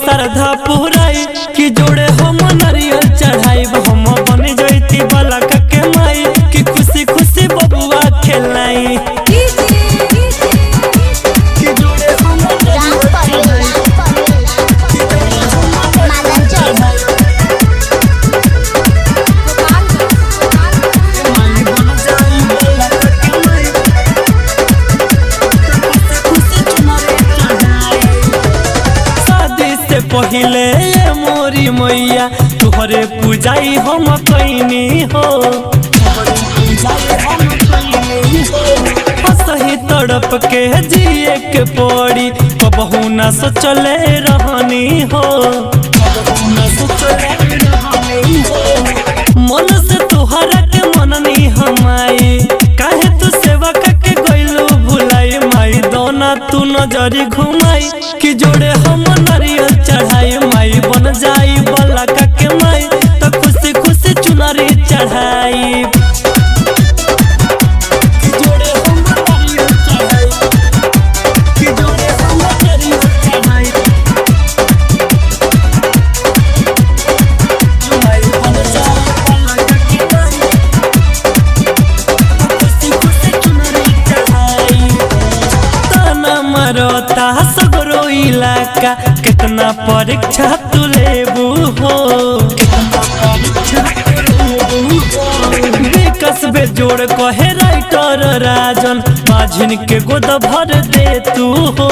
श्रद्धा पुराई कि जोड़े हम नारियल चढ़ाई हम बन जैती बालक के माई कि खुशी खुशी बबुआ खेलाई पहिले मोरी मैया तुहरे पूजाई हम कैनी हो सही तड़प के जिए के पड़ी कबहू न सोचले रहनी हो मन से तुहरा के मननी हमाई काहे तू सेवा के गइलू भुलाई माई दोना तू नजरी घुमाई कि जोड़े हम नारियल चढ़ाई माई बन जाई बालक के माई तो खुशी खुशी चुनरी चढ़ाई मरोता सगरो इलाका कितना परीक्षा तू लेबू हो विकास बेजोड़ कहे राइटर राजन माझिन के गोद भर दे तू हो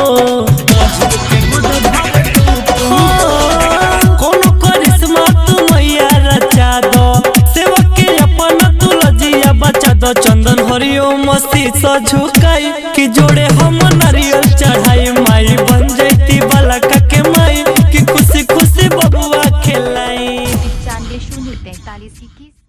कोनो करिश्मा तू मैया रचा दो सेवक के अपन तू लजिया बचा दो चंदन हरिओ मस्ती से झुकाई कि जोड़े हम नारियल चढ़ाई माई बन जैती बालक के माई कि खुशी खुशी बबुआ खेलाई 95 043 21